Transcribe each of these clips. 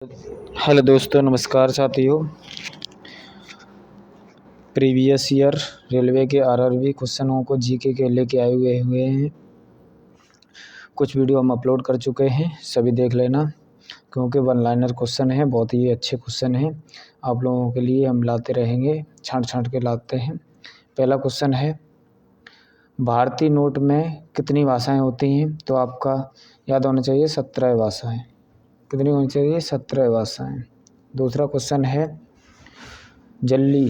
Hello दोस्तों, नमस्कार साथियों। प्रीवियस ईयर रेलवे के आरआरबी क्वेश्चनों को जीके के लेके आए हुए हैं। कुछ वीडियो हम अपलोड कर चुके हैं, सभी देख लेना, क्योंकि वन लाइनर क्वेश्चन है, बहुत ही अच्छे क्वेश्चन हैं। आप लोगों के लिए हम लाते रहेंगे, छांट के लाते हैं। पहला क्वेश्चन है, भारतीय नोट में कितनी भाषाएं होती हैं? तो आपका याद होना चाहिए 17 भाषाएं। कितनी होनी चाहिए? 17 भाषाएं। दूसरा क्वेश्चन है, जल्ली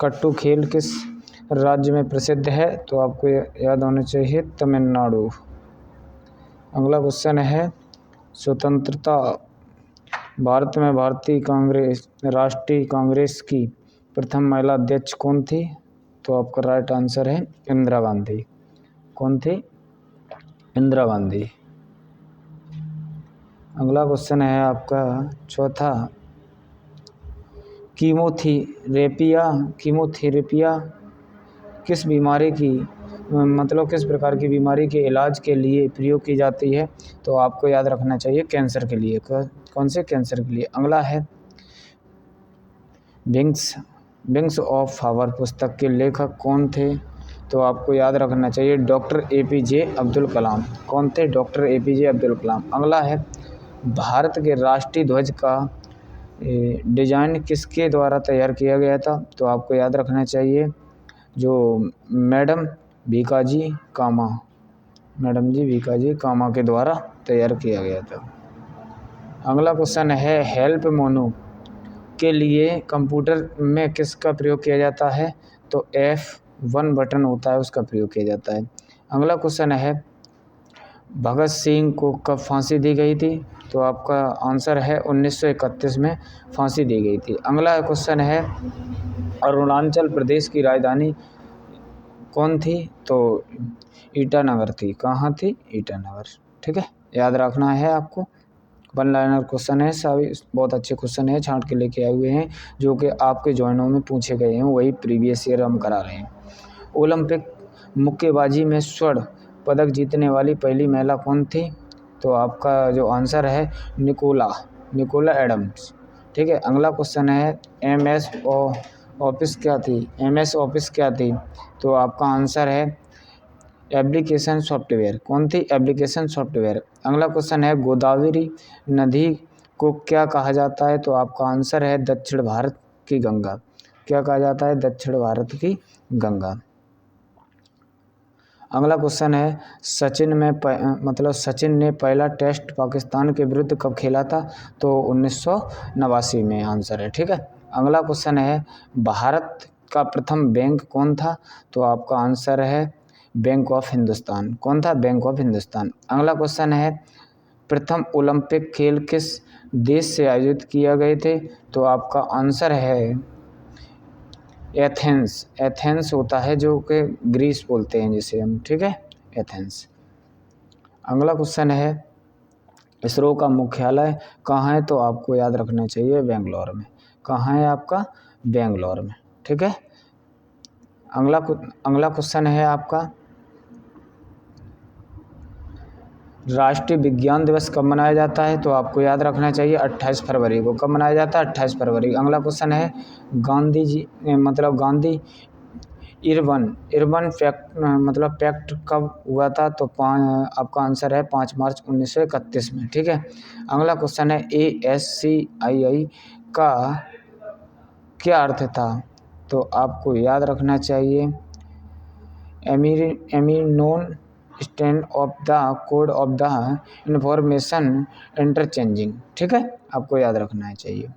कट्टू खेल किस राज्य में प्रसिद्ध है? तो आपको याद होना चाहिए तमिलनाडु। अगला क्वेश्चन है, स्वतंत्रता भारत में राष्ट्रीय कांग्रेस की प्रथम महिला अध्यक्ष कौन थी? तो आपका राइट आंसर है इंदिरा गांधी। कौन थी? इंदिरा गांधी। अगला क्वेश्चन है आपका चौथा, कीमोथेरेपिया किस बीमारी की किस प्रकार की बीमारी के इलाज के लिए प्रयोग की जाती है? तो आपको याद रखना चाहिए कैंसर के लिए। कौन से? कैंसर के लिए। अगला है, विंग्स ऑफ फ्लावर पुस्तक के लेखक कौन थे? तो आपको याद रखना चाहिए डॉक्टर APJ अब्दुल कलाम। कौन थे? Doctor APJ Abdul Kalam. अगला है, भारत के राष्ट्रीय ध्वज का डिजाइन किसके द्वारा तैयार किया गया था? तो आपको याद रखना चाहिए जो मैडम भीकाजी कामा के द्वारा तैयार किया गया था। अगला क्वेश्चन है, हेल्प मोनो के लिए कंप्यूटर में किसका प्रयोग किया जाता है? तो F1 बटन होता है, उसका प्रयोग किया जाता है। अगला क्वेश्चन है, भगत सिंह को कब फांसी दी गई थी? तो आपका आंसर है 1931 में फांसी दी गई थी। अगला क्वेश्चन है, अरुणाचल प्रदेश की राजधानी कौन थी? तो ईटानगर थी। कहाँ थी? ईटानगर। ठीक है, याद रखना है आपको। वन लाइनर क्वेश्चन है, सभी बहुत अच्छे क्वेश्चन है, छांट के लेके आए हुए हैं, जो कि आपके जॉइनों में पूछे गए हैं, वही प्रीवियस ईयर हम करा रहे हैं। ओलंपिक मुक्केबाजी में स्वर्ण पदक जीतने वाली पहली महिला कौन थी? तो आपका जो आंसर है निकोला एडम्स। ठीक है। अगला क्वेश्चन है, MS ऑफिस क्या थी? MS ऑफिस क्या थी? तो आपका आंसर है एप्लीकेशन सॉफ्टवेयर। कौन थी? Application software. अगला क्वेश्चन है, गोदावरी नदी को क्या कहा जाता है? तो आपका आंसर है दक्षिण भारत की गंगा। क्या कहा जाता है? दक्षिण भारत की गंगा। अगला क्वेश्चन है, सचिन ने पहला टेस्ट पाकिस्तान के विरुद्ध कब खेला था? तो 1989 में आंसर है। ठीक है। अगला क्वेश्चन है, भारत का प्रथम बैंक कौन था? तो आपका आंसर है बैंक ऑफ हिंदुस्तान। कौन था? Bank of Hindustan. अगला क्वेश्चन है, प्रथम ओलंपिक खेल किस देश से आयोजित किए गए थे? तो आपका आंसर है एथेंस होता है, जो कि ग्रीस बोलते हैं जिसे हम। ठीक है, एथेंस। अगला क्वेश्चन है, इसरो का मुख्यालय कहाँ है? तो आपको याद रखना चाहिए बेंगलोर में। कहाँ है आपका? बेंगलोर में। ठीक है। अगला क्वेश्चन है आपका, राष्ट्रीय विज्ञान दिवस कब मनाया जाता है? तो आपको याद रखना चाहिए 28 फरवरी को। कब मनाया जाता है? 28 फरवरी। अगला क्वेश्चन है, गांधी इरबन पैक्ट कब हुआ था? तो आपका आंसर है 5 मार्च 1931 में। ठीक है। अगला क्वेश्चन है, ASCII का क्या अर्थ था? तो आपको याद रखना चाहिए एमिनोन stand of the code of the information interchanging. ठीक है, आपको याद रखना चाहिए।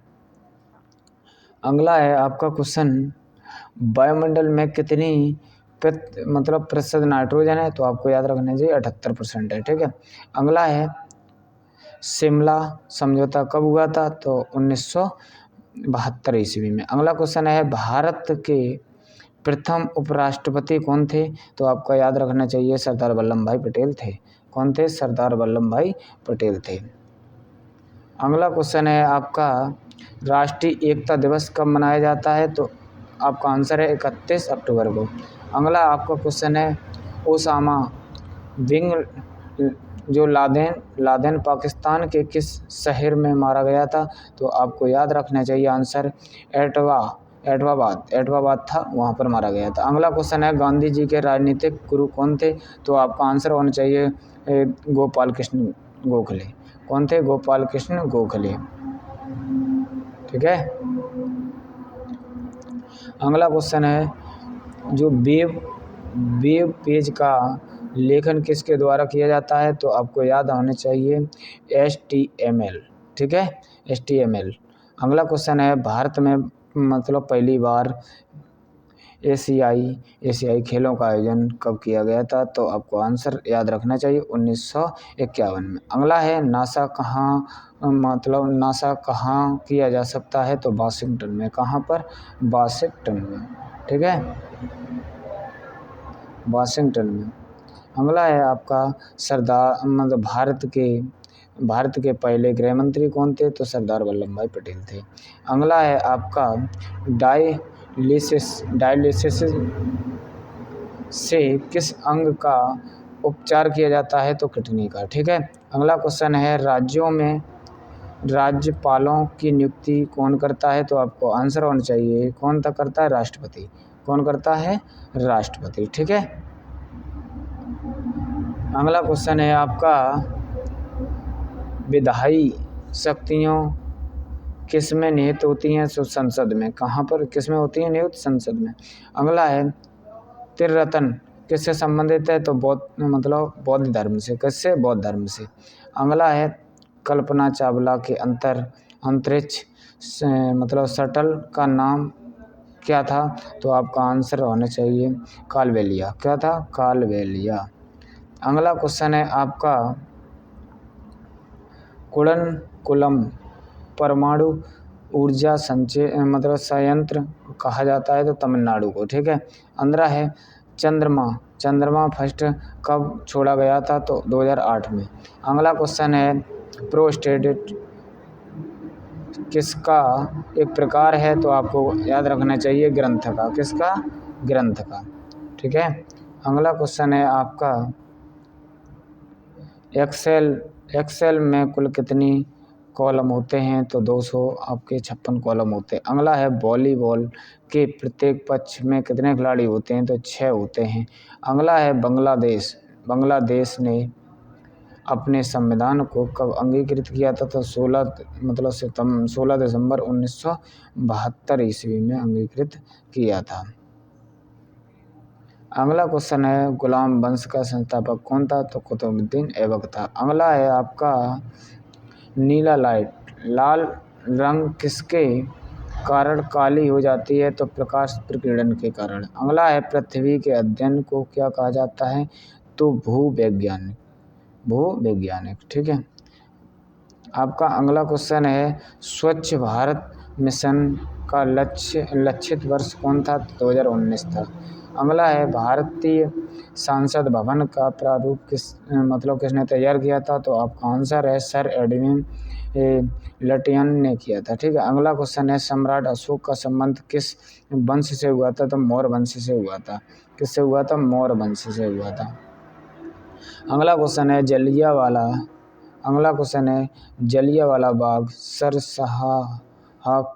अगला है आपका क्वेश्चन, वायुमंडल में कितनी प्रतिशत नाइट्रोजन है? तो आपको याद रखना चाहिए 78% है। ठीक है। अगला है, शिमला समझौता कब हुआ था? तो 1972 ईस्वी में। अगला क्वेश्चन है, भारत के प्रथम उपराष्ट्रपति कौन थे? तो आपका याद रखना चाहिए सरदार वल्लभ भाई पटेल थे। कौन थे? सरदार वल्लभ भाई पटेल थे। अगला क्वेश्चन है आपका, राष्ट्रीय एकता दिवस कब मनाया जाता है? तो आपका आंसर है 31 अक्टूबर को। अगला आपका क्वेश्चन है, ओसामा बिन जो लादेन पाकिस्तान के किस शहर में मारा गया था? तो आपको याद रखना चाहिए आंसर एटवाबाद था, वहाँ पर मारा गया था। अगला क्वेश्चन है गांधी जी के राजनीतिक गुरु कौन थे? तो आपका आंसर होना चाहिए गोपाल कृष्ण गोखले। कौन थे? गोपाल कृष्ण गोखले। ठीक है। अगला क्वेश्चन है जो वेब पेज का लेखन किसके द्वारा किया जाता है? तो आपको याद होने चाहिए HTML। ठीक है, HTML। अगला क्वेश्चन है भारत में मतलब पहली बार एशियाई खेलों का आयोजन कब किया गया था? तो आपको आंसर याद रखना चाहिए 1951 में। अगला है नासा कहाँ किया जा सकता है? तो वाशिंगटन में। कहाँ पर? वाशिंगटन में। ठीक है, वाशिंगटन में। अगला है आपका सरदार मतलब भारत के पहले गृह मंत्री कौन थे? तो सरदार वल्लभ भाई पटेल थे। अगला है आपका डायलिसिस से किस अंग का उपचार किया जाता है? तो किडनी का। ठीक है। अगला क्वेश्चन है राज्यों में राज्यपालों की नियुक्ति कौन करता है? तो आपको आंसर होना चाहिए कौन तक करता है? राष्ट्रपति। कौन करता है? राष्ट्रपति। ठीक है। अगला क्वेश्चन है आपका विधायी शक्तियों किस में निहित होती हैं? तो संसद में। कहाँ पर किस में होती हैं निहित? संसद में। अगला है त्रिरत्न किससे संबंधित है? तो बौद्ध धर्म से। किससे? बौद्ध धर्म से। अगला है कल्पना चावला के अंतरिक्ष शटल का नाम क्या था? तो आपका आंसर होना चाहिए कालबेलिया। क्या था? कालबेलिया। अगला क्वेश्चन है आपका कुडनकुलम परमाणु ऊर्जा संयंत्र कहा जाता है? तो तमिलनाडु को। ठीक है। अंदर है चंद्रमा फर्स्ट कब छोड़ा गया था? तो 2008 में। अगला क्वेश्चन है प्रोस्टेट किसका एक प्रकार है? तो आपको याद रखना चाहिए ग्रंथ का। किसका? ग्रंथ का। ठीक है। अगला क्वेश्चन है आपका एक्सेल में कुल कितनी कॉलम होते हैं? तो 200 आपके 56 कॉलम होते हैं। अगला है वॉलीबॉल के प्रत्येक पक्ष में कितने खिलाड़ी होते हैं? तो 6 होते हैं। अगला है बांग्लादेश ने अपने संविधान को कब अंगीकृत किया था? तो 16 दिसंबर 1972 ईस्वी में अंगीकृत किया था। अगला क्वेश्चन है गुलाम वंश का संस्थापक कौन था? तो कुतुबुद्दीन ऐबक था। अगला है आपका नीला लाइट लाल रंग किसके कारण काली हो जाती है? तो प्रकाश प्रकीर्णन के कारण। अगला है पृथ्वी के अध्ययन को क्या कहा जाता है? तो भूवैज्ञानिक। ठीक है। आपका अगला क्वेश्चन है स्वच्छ भारत मिशन का लक्षित वर्ष कौन था? 2019 था। अगला है भारतीय संसद भवन का प्रारूप किसने तैयार किया था? तो आपका आंसर है सर एडविन लटियन ने किया था। ठीक है। अगला क्वेश्चन है सम्राट अशोक का संबंध किस वंश से हुआ था? तो मौर्य वंश से हुआ था। किससे हुआ था? मौर्य वंश से हुआ था। अगला क्वेश्चन है जलियांवाला बाग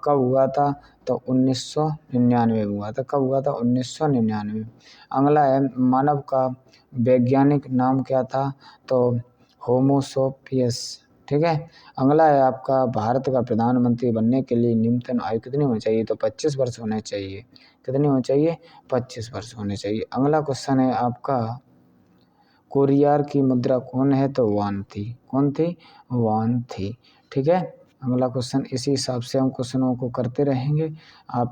कब हुआ था? तो 1999 हुआ था। कब हुआ था? 1999। अगला है मानव का वैज्ञानिक नाम क्या था? तो होमो सेपियंस। ठीक है। अगला है आपका भारत का प्रधानमंत्री बनने के लिए न्यूनतम आयु कितनी होनी चाहिए? तो 25 वर्ष होने चाहिए। कितनी होनी चाहिए? 25 वर्ष होने चाहिए। अगला क्वेश्चन है आपका कोरियार की मुद्रा कौन है? तो वान थी। कौन थी? वान थी। ठीक है। अगला क्वेश्चन इसी हिसाब से हम क्वेश्चनों को करते रहेंगे। आप